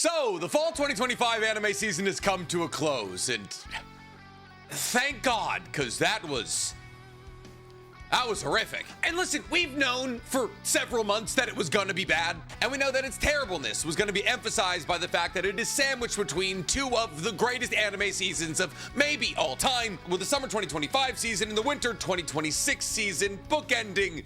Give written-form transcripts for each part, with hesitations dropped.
So, the fall 2025 anime season has come to a close, and thank God, because that was horrific. And listen, we've known for several months that it was gonna be bad, and we know that its terribleness was gonna be emphasized by the fact that it is sandwiched between two of the greatest anime seasons of maybe all time, with the summer 2025 season and the winter 2026 season bookending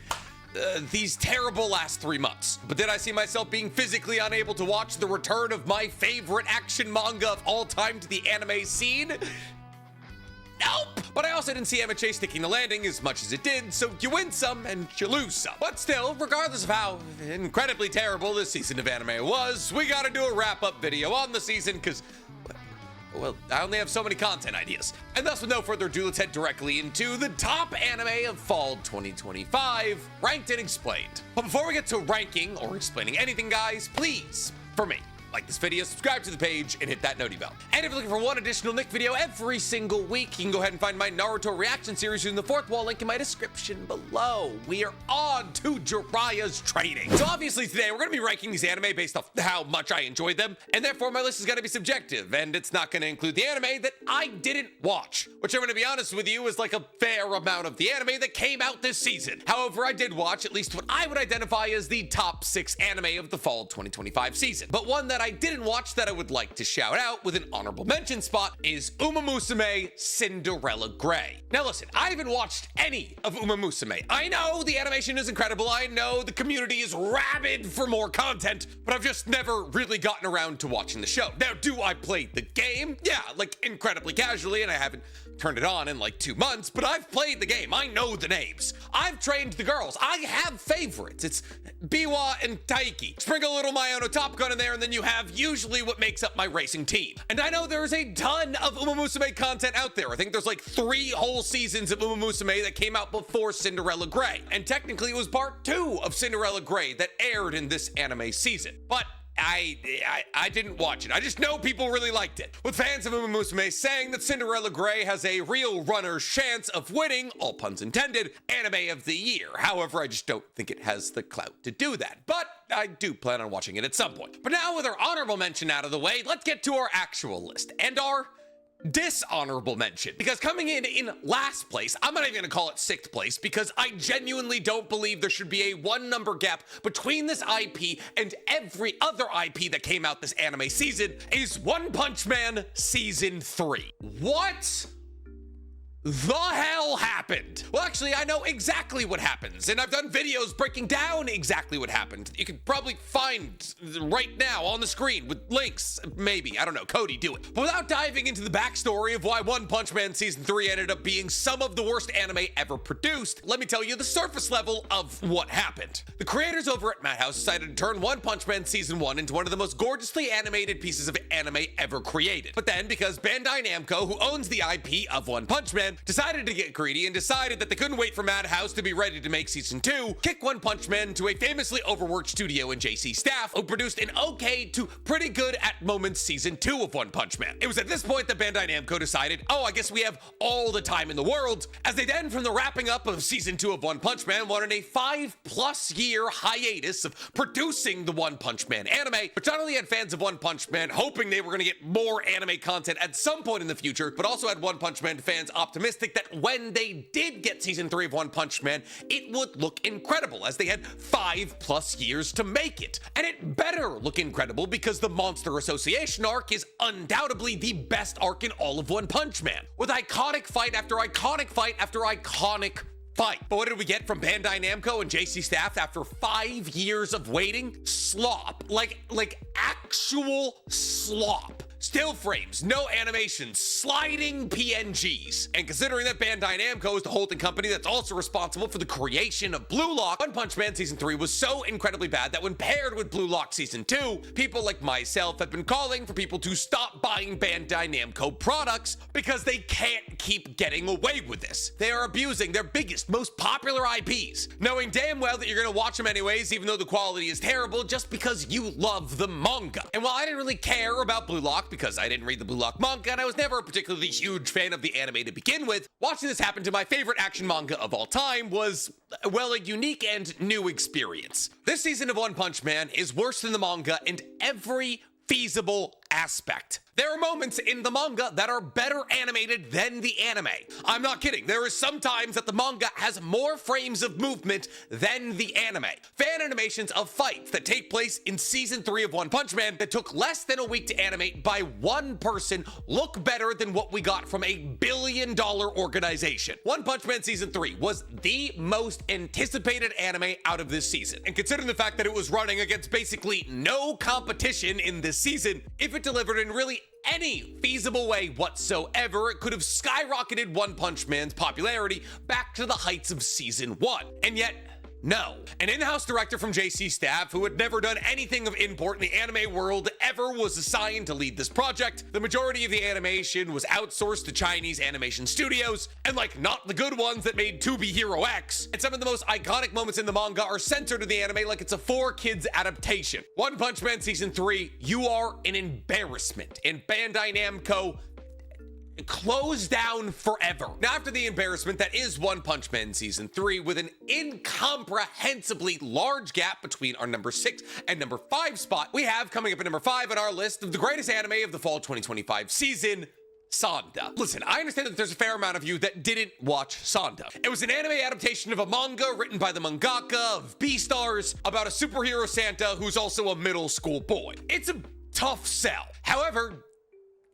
these terrible last 3 months. But did I see myself being physically unable to watch the return of my favorite action manga of all time to the anime scene? Nope! But I also didn't see MHA sticking the landing as much as it did, so you win some and you lose some. But still, regardless of how incredibly terrible this season of anime was, we gotta do a wrap-up video on the season, because, well, I only have so many content ideas. And thus, with no further ado, let's head directly into the top anime of fall 2025, ranked and explained. But before we get to ranking or explaining anything, guys, please, for me, like this video, subscribe to the page, and hit that noti bell. And if you're looking for one additional Nick video every single week, you can go ahead and find my Naruto reaction series using the fourth wall link in my description below. We are on to Jiraiya's training. So obviously today, we're gonna be ranking these anime based off how much I enjoyed them, and therefore my list is gonna be subjective, and it's not gonna include the anime that I didn't watch, which I'm gonna be honest with you is like a fair amount of the anime that came out this season. However, I did watch at least what I would identify as the top 6 anime of the fall 2025 season. But one that I didn't watch that I would like to shout out with an honorable mention spot is Uma Musume Cinderella Grey. Now listen, I haven't watched any of Uma Musume. I know the animation is incredible, I know the community is rabid for more content, but I've just never really gotten around to watching the show. Now, do I play the game? Yeah, like incredibly casually, and I haven't turned it on in like 2 months, but I've played the game. I know the names. I've trained the girls. I have favorites. It's Biwa and Taiki. Sprinkle a little Mayono Top Gun in there, and then you have usually what makes up my racing team. And I know there's a ton of Uma Musume content out there. I think there's like 3 whole seasons of Uma Musume that came out before Cinderella Grey. And technically it was part 2 of Cinderella Grey that aired in this anime season. But I didn't watch it. I just know people really liked it, with fans of Uma Musume saying that Cinderella Grey has a real runner's chance of winning, all puns intended, anime of the year. However, I just don't think it has the clout to do that, but I do plan on watching it at some point. But now with our honorable mention out of the way, let's get to our actual list and our dishonorable mention, because coming in last place, I'm not even gonna call it 6th place, because I genuinely don't believe there should be a 1 number gap between this IP and every other IP that came out this anime season, is One Punch Man Season 3. What the hell happened? Well, actually, I know exactly what happens, and I've done videos breaking down exactly what happened. You can probably find right now on the screen with links, maybe. I don't know, Cody, do it. But without diving into the backstory of why One Punch Man Season 3 ended up being some of the worst anime ever produced, let me tell you the surface level of what happened. The creators over at Madhouse decided to turn One Punch Man Season 1 into one of the most gorgeously animated pieces of anime ever created. But then, because Bandai Namco, who owns the IP of One Punch Man, decided to get greedy and decided that they couldn't wait for Madhouse to be ready to make Season 2, kick One Punch Man to a famously overworked studio and JC staff, who produced an okay to pretty good at moments Season 2 of One Punch Man. It was at this point that Bandai Namco decided, oh, I guess we have all the time in the world, as they then, from the wrapping up of Season 2 of One Punch Man, wanted a 5+ year hiatus of producing the One Punch Man anime, which not only had fans of One Punch Man hoping they were going to get more anime content at some point in the future, but also had One Punch Man fans optimistic that when they did get Season 3 of One Punch Man, it would look incredible, as they had 5+ years to make it. And it better look incredible, because the Monster Association arc is undoubtedly the best arc in all of One Punch Man, with iconic fight after iconic fight after iconic fight. But what did we get from Bandai Namco and JC staff after 5 years of waiting? Slop. Like actual slop. Still frames, no animations, sliding PNGs. And considering that Bandai Namco is the holding company that's also responsible for the creation of Blue Lock, One Punch Man Season 3 was so incredibly bad that when paired with Blue Lock Season 2, people like myself have been calling for people to stop buying Bandai Namco products because they can't keep getting away with this. They are abusing their biggest, most popular IPs, knowing damn well that you're gonna watch them anyways, even though the quality is terrible, just because you love the manga. And while I didn't really care about Blue Lock, because I didn't read the Blue Lock manga and I was never a particularly huge fan of the anime to begin with, watching this happen to my favorite action manga of all time was, well, a unique and new experience. This season of One Punch Man is worse than the manga in every feasible aspect. There are moments in the manga that are better animated than the anime. I'm not kidding. There is sometimes that the manga has more frames of movement than the anime. Fan animations of fights that take place in season 3 of One Punch Man that took less than a week to animate by one person look better than what we got from $1 billion organization. One Punch Man season 3 was the most anticipated anime out of this season. And considering the fact that it was running against basically no competition in this season, if it delivered in really any feasible way whatsoever, it could have skyrocketed One Punch Man's popularity back to the heights of season 1. And yet, no. An in-house director from JC staff who had never done anything of import in the anime world ever was assigned to lead this project. The majority of the animation was outsourced to Chinese animation studios, and not the good ones that made 2B Hero X. And some of the most iconic moments in the manga are censored in the anime like it's a 4-kids adaptation. One Punch Man Season 3, you are an embarrassment, and Bandai Namco closed down forever. Now, after the embarrassment that is One Punch Man Season 3, with an incomprehensibly large gap between our number 6 and number 5 spot, we have coming up at number 5 on our list of the greatest anime of the fall 2025 season, Sonda. Listen, I understand that there's a fair amount of you that didn't watch Sonda. It was an anime adaptation of a manga written by the mangaka of Beastars about a superhero Santa who's also a middle school boy. It's a tough sell. However,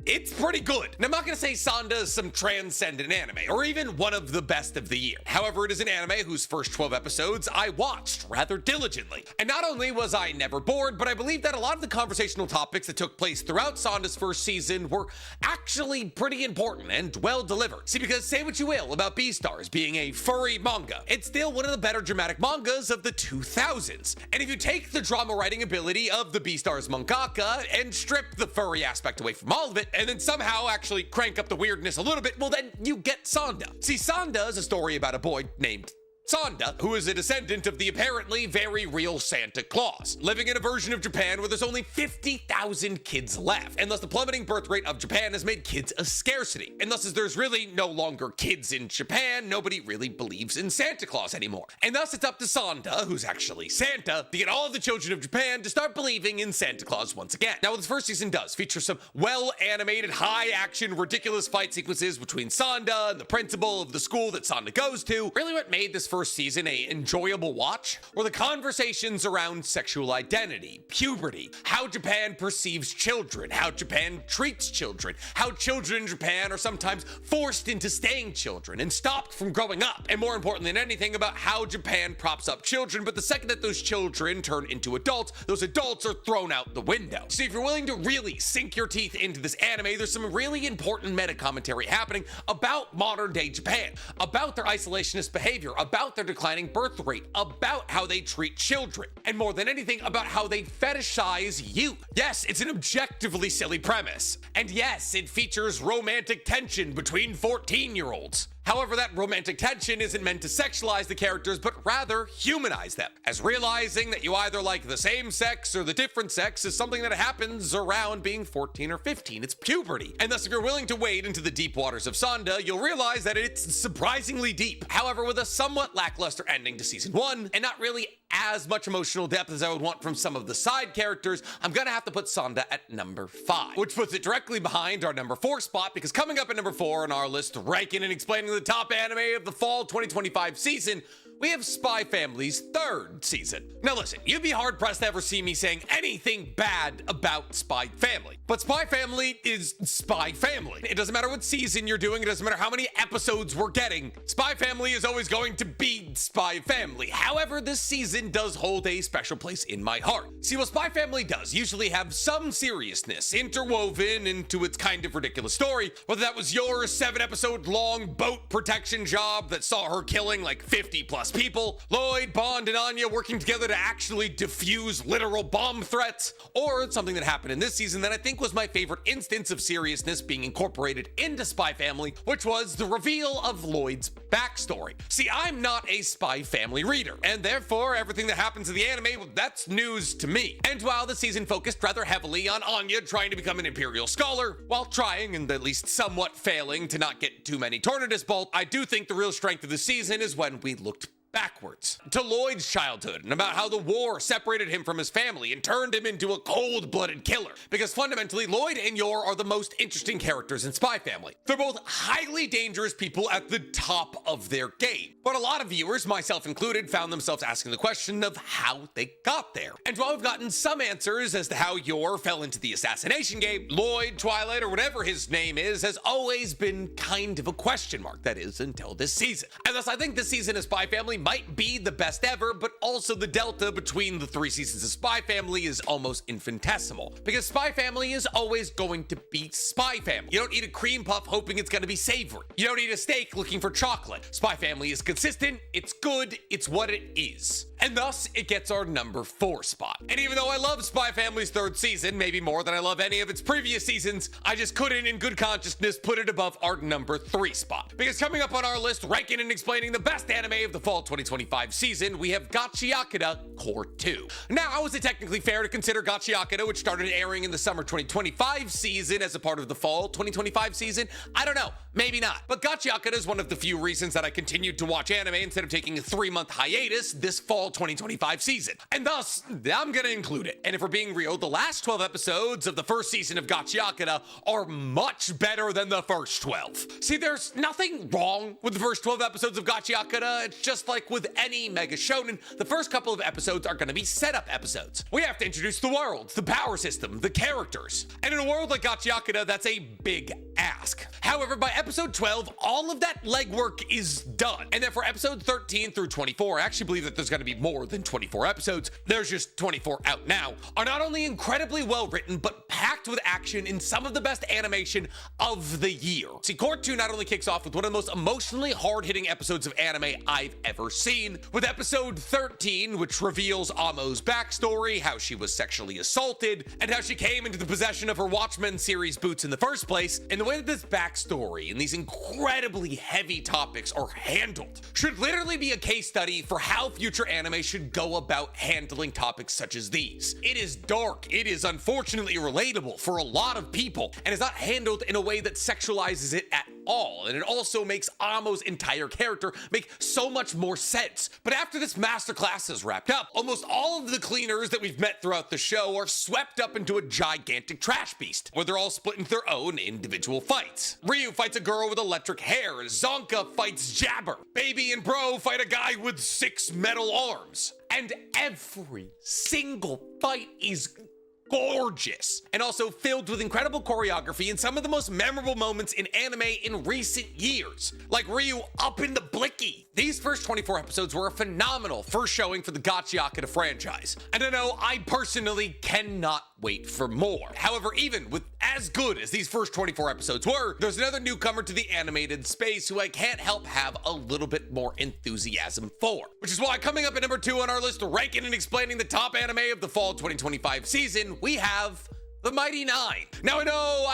it's pretty good. And I'm not gonna say Sonda is some transcendent anime, or even one of the best of the year. However, it is an anime whose first 12 episodes I watched rather diligently. And not only was I never bored, but I believe that a lot of the conversational topics that took place throughout Sonda's first season were actually pretty important and well delivered. See, because say what you will about Beastars being a furry manga, it's still one of the better dramatic mangas of the 2000s. And if you take the drama writing ability of the Beastars mangaka and strip the furry aspect away from all of it, and then somehow actually crank up the weirdness a little bit, well, then you get Sonda. See, Sonda is a story about a boy named Sonda, who is a descendant of the apparently very real Santa Claus, living in a version of Japan where there's only 50,000 kids left, and thus the plummeting birth rate of Japan has made kids a scarcity. And thus, as there's really no longer kids in Japan, nobody really believes in Santa Claus anymore. And thus, it's up to Sonda, who's actually Santa, to get all of the children of Japan to start believing in Santa Claus once again. Now, what this first season does feature some well-animated, high-action, ridiculous fight sequences between Sonda and the principal of the school that Sonda goes to. Really what made this first season a enjoyable watch were the conversations around sexual identity, puberty, how Japan perceives children, how Japan treats children, how children in Japan are sometimes forced into staying children and stopped from growing up, and more importantly than anything, about how Japan props up children, but the second that those children turn into adults, those adults are thrown out the window. So if you're willing to really sink your teeth into this anime, there's some really important meta commentary happening about modern day Japan, about their isolationist behavior, about their declining birth rate, about how they treat children, and more than anything, about how they fetishize youth. Yes, it's an objectively silly premise. And yes, it features romantic tension between 14-year-olds. However, that romantic tension isn't meant to sexualize the characters, but rather humanize them, as realizing that you either like the same sex or the different sex is something that happens around being 14 or 15. It's puberty. And thus, if you're willing to wade into the deep waters of Sonda, you'll realize that it's surprisingly deep. However, with a somewhat lackluster ending to season 1, and not really as much emotional depth as I would want from some of the side characters, I'm gonna have to put Sonda at number 5, which puts it directly behind our number 4 spot, because coming up at number 4 on our list, ranking and explaining the top anime of the fall 2025 season, we have Spy Family's 3rd season. Now listen, you'd be hard pressed to ever see me saying anything bad about Spy Family, but Spy Family is Spy Family. It doesn't matter what season you're doing, it doesn't matter how many episodes we're getting, Spy Family is always going to be Spy Family. However, this season does hold a special place in my heart. See, what Spy Family does usually have some seriousness interwoven into its kind of ridiculous story, whether that was your 7-episode long boat protection job that saw her killing like 50 plus people, Lloyd, Bond, and Anya working together to actually defuse literal bomb threats, or something that happened in this season that I think was my favorite instance of seriousness being incorporated into Spy Family, which was the reveal of Lloyd's backstory. See, I'm not a Spy Family reader, and therefore everything that happens in the anime, well, that's news to me. And while the season focused rather heavily on Anya trying to become an Imperial scholar, while trying and at least somewhat failing to not get too many Tornadus bolt, I do think the real strength of the season is when we looked backwards to Lloyd's childhood and about how the war separated him from his family and turned him into a cold-blooded killer. Because fundamentally, Lloyd and Yor are the most interesting characters in Spy Family. They're both highly dangerous people at the top of their game. But a lot of viewers, myself included, found themselves asking the question of how they got there. And while we've gotten some answers as to how Yor fell into the assassination game, Lloyd, Twilight, or whatever his name is, has always been kind of a question mark. That is, until this season. And thus, I think this season of Spy Family might be the best ever, but also the delta between the 3 seasons of Spy Family is almost infinitesimal. Because Spy Family is always going to be Spy Family. You don't eat a cream puff hoping it's gonna be savory. You don't eat a steak looking for chocolate. Spy Family is consistent, it's good, it's what it is. And thus, it gets our number 4 spot. And even though I love Spy Family's 3rd season, maybe more than I love any of its previous seasons, I just couldn't, in good consciousness, put it above our number 3 spot. Because coming up on our list, ranking and explaining the best anime of the fall 2025 season, we have Gachiakuta Core 2. Now, is it technically fair to consider Gachiakuta, which started airing in the summer 2025 season, as a part of the fall 2025 season? I don't know. Maybe not. But Gachiakuta is one of the few reasons that I continued to watch anime instead of taking a 3-month hiatus this fall 2025 season. And thus, I'm gonna include it. And if we're being real, the last 12 episodes of the first season of Gachiakuta are much better than the first 12. See, there's nothing wrong with the first 12 episodes of Gachiakuta. It's just like with any mega shonen, the first couple of episodes are gonna be setup episodes. We have to introduce the world, the power system, the characters. And in a world like Gachiakuta, that's a big ask. However, by episode 12, all of that legwork is done. And then for episode 13 through 24, I actually believe that there's gonna be more than 24 episodes, there's just 24 out now, are not only incredibly well written, but packed with action in some of the best animation of the year. See, Core 2 not only kicks off with one of the most emotionally hard-hitting episodes of anime I've ever seen, with episode 13, which reveals Amo's backstory, how she was sexually assaulted, and how she came into the possession of her Watchmen series boots in the first place. And the way that this backstory and these incredibly heavy topics are handled should literally be a case study for how future anime should go about handling topics such as these. It is dark, it is unfortunately relatable for a lot of people, and is not handled in a way that sexualizes it at all. And it also makes Amo's entire character make so much more sense. But after this masterclass is wrapped up, almost all of the cleaners that we've met throughout the show are swept up into a gigantic trash beast, where they're all split into their own individual fights. Ryu fights a girl with electric hair, Zonka fights Jabber, Baby and Bro fight a guy with 6 metal arms, and every single fight is gorgeous, and also filled with incredible choreography and some of the most memorable moments in anime in recent years, like Ryu up in the blicky. These first 24 episodes were a phenomenal first showing for the Gachiakuta franchise, and I know I personally cannot wait for more. However, even with as good as these first 24 episodes were, there's another newcomer to the animated space who I can't help have a little bit more enthusiasm for. Which is why coming up at number 2 on our list, ranking and explaining the top anime of the fall 2025 season, we have The Mighty Nine. Now I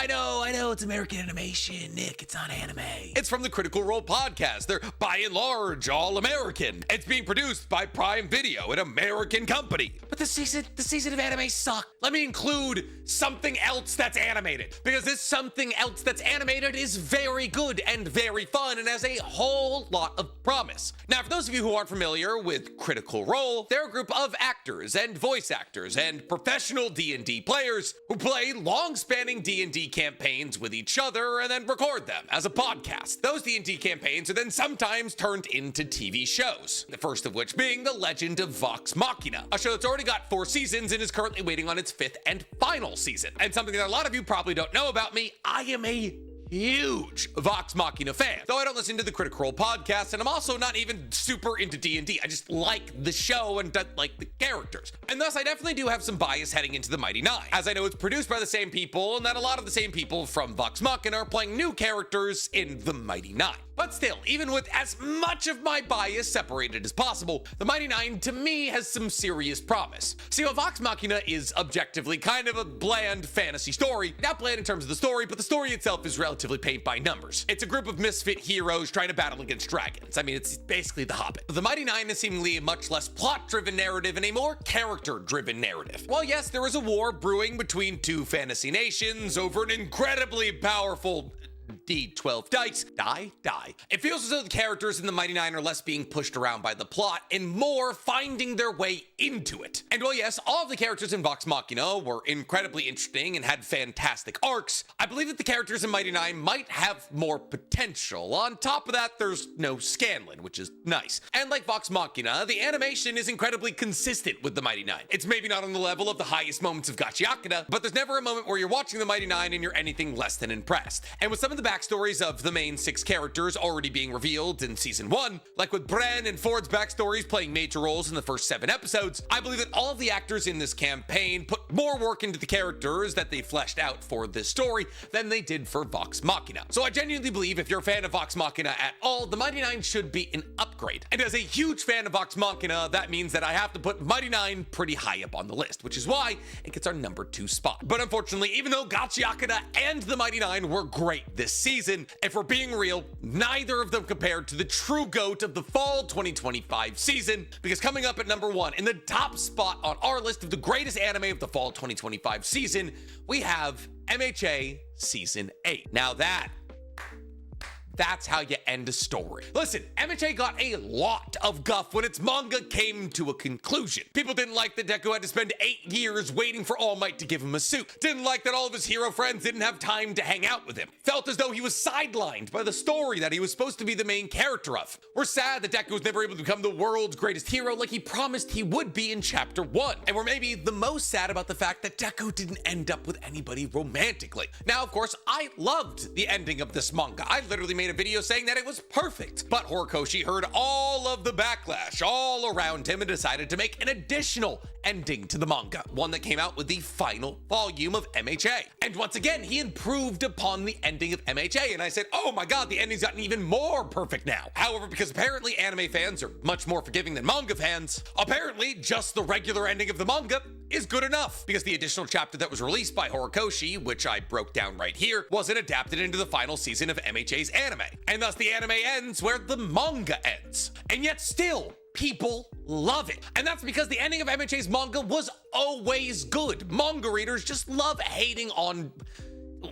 know, it's American animation, Nick, it's not anime. It's from the Critical Role podcast. They're by and large all American. It's being produced by Prime Video, an American company. But the season of anime sucked. Let me include something else that's animated, because this something else that's animated is very good and very fun and has a whole lot of promise. Now, for those of you who aren't familiar with Critical Role, they're a group of actors and voice actors and professional D&D players who play long-spanning D&D campaigns with each other and then record them as a podcast. Those D&D campaigns are then sometimes turned into TV shows, the first of which being The Legend of Vox Machina, a show that's already got 4 seasons and is currently waiting on its 5th and final season. And something that a lot of you probably don't know about me, I am a huge Vox Machina fan. Though I don't listen to the Critical Role podcast, and I'm also not even super into D&D. I just like the show and like the characters. And thus I definitely do have some bias heading into The Mighty Nine, as I know it's produced by the same people, and that a lot of the same people from Vox Machina are playing new characters in The Mighty Nine. But still, even with as much of my bias separated as possible, The Mighty Nine to me has some serious promise. See, while Vox Machina is objectively kind of a bland fantasy story, not bland in terms of the story, but the story itself is relatively paint by numbers. It's a group of misfit heroes trying to battle against dragons. I mean, it's basically The Hobbit. But The Mighty Nine is seemingly a much less plot-driven narrative and a more character-driven narrative. While yes, there is a war brewing between 2 fantasy nations over an incredibly powerful D12 dice, die. It feels as though the characters in the Mighty Nine are less being pushed around by the plot and more finding their way into it. And while yes, all of the characters in Vox Machina were incredibly interesting and had fantastic arcs, I believe that the characters in Mighty Nine might have more potential. On top of that, there's no Scanlan, which is nice. And like Vox Machina, the animation is incredibly consistent with the Mighty Nine. It's maybe not on the level of the highest moments of Gachiakuta, but there's never a moment where you're watching the Mighty Nine and you're anything less than impressed. And with some of the backstories of the main 6 characters already being revealed in season 1, like with Bren and Ford's backstories playing major roles in the first 7 episodes, I believe that all of the actors in this campaign put more work into the characters that they fleshed out for this story than they did for Vox Machina. So I genuinely believe if you're a fan of Vox Machina at all, the Mighty Nine should be an upgrade. And as a huge fan of Vox Machina, that means that I have to put Mighty Nine pretty high up on the list, which is why it gets our number 2 spot. But unfortunately, even though Gachiakuta and the Mighty Nine were great this season, if we're being real, neither of them compared to the true GOAT of the fall 2025 season, because coming up at number 1 in the top spot on our list of the greatest anime of the fall 2025 season, we have MHA Season 8. Now that's how you end a story. Listen, MHA got a lot of guff when its manga came to a conclusion. People didn't like that Deku had to spend 8 years waiting for All Might to give him a suit. Didn't like that all of his hero friends didn't have time to hang out with him. Felt as though he was sidelined by the story that he was supposed to be the main character of. We're sad that Deku was never able to become the world's greatest hero like he promised he would be in chapter 1. And we're maybe the most sad about the fact that Deku didn't end up with anybody romantically. Now, of course, I loved the ending of this manga. I literally made a video saying that it was perfect, but Horikoshi heard all of the backlash all around him and decided to make an additional ending to the manga, one that came out with the final volume of MHA. And once again, he improved upon the ending of MHA, and I said, oh my god, the ending's gotten even more perfect now. However, because apparently anime fans are much more forgiving than manga fans, apparently just the regular ending of the manga is good enough, because the additional chapter that was released by Horikoshi, which I broke down right here, wasn't adapted into the final season of MHA's anime. And thus the anime ends where the manga ends. And yet still, people love it. And that's because the ending of MHA's manga was always good. Manga readers just love hating on,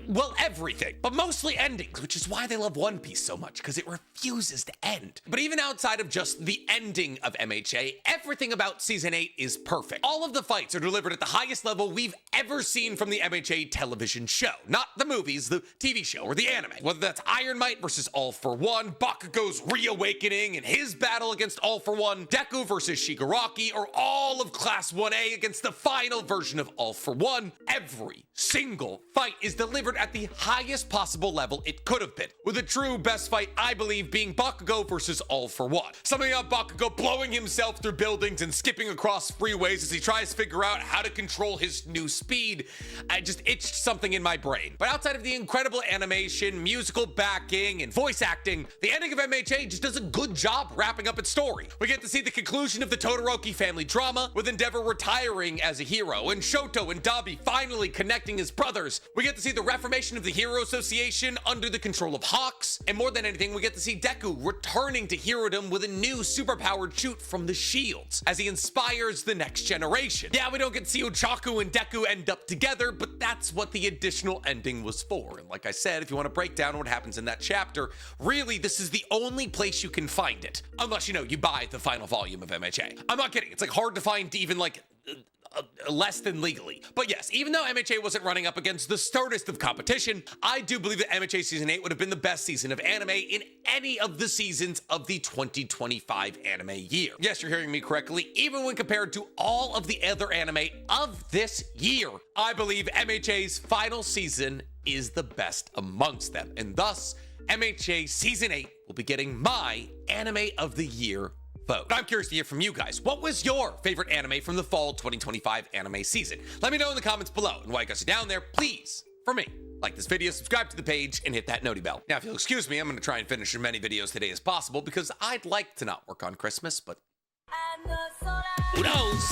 well, everything, but mostly endings, which is why they love One Piece so much, because it refuses to end. But even outside of just the ending of MHA, everything about Season 8 is perfect. All of the fights are delivered at the highest level we've ever seen from the MHA television show. Not the movies, the TV show, or the anime. Whether that's Iron Might versus All For One, Bakugo's reawakening and his battle against All For One, Deku versus Shigaraki, or all of Class 1A against the final version of All For One, every single fight is delivered at the highest possible level it could have been, with a true best fight, I believe, being Bakugo versus All For One. Something about Bakugo blowing himself through buildings and skipping across freeways as he tries to figure out how to control his new speed. I just itched something in my brain. But outside of the incredible animation, musical backing, and voice acting, the ending of MHA just does a good job wrapping up its story. We get to see the conclusion of the Todoroki family drama, with Endeavor retiring as a hero, and Shoto and Dabi finally connecting as brothers. We get to see the reformation of the Hero Association under the control of Hawks, and more than anything, we get to see Deku returning to herodom with a new superpowered shoot from the shields as he inspires the next generation. Yeah, we don't get to see Ochaku and Deku end up together, but that's what the additional ending was for. And like I said, if you want to break down what happens in that chapter, really, this is the only place you can find it, unless, you buy the final volume of MHA. I'm not kidding, it's like hard to find even like less than legally. But yes, even though MHA wasn't running up against the sternest of competition, I do believe that MHA Season 8 would have been the best season of anime in any of the seasons of the 2025 anime year. Yes, you're hearing me correctly. Even when compared to all of the other anime of this year, I believe MHA's final season is the best amongst them. And thus, MHA Season 8 will be getting my Anime of the Year vote. I'm curious to hear from you guys. What was your favorite anime from the fall 2025 anime season? Let me know in the comments below. And while you guys are down there, please, for me, like this video, subscribe to the page, and hit that noti bell. Now, if you'll excuse me, I'm going to try and finish as many videos today as possible because I'd like to not work on Christmas, but who knows?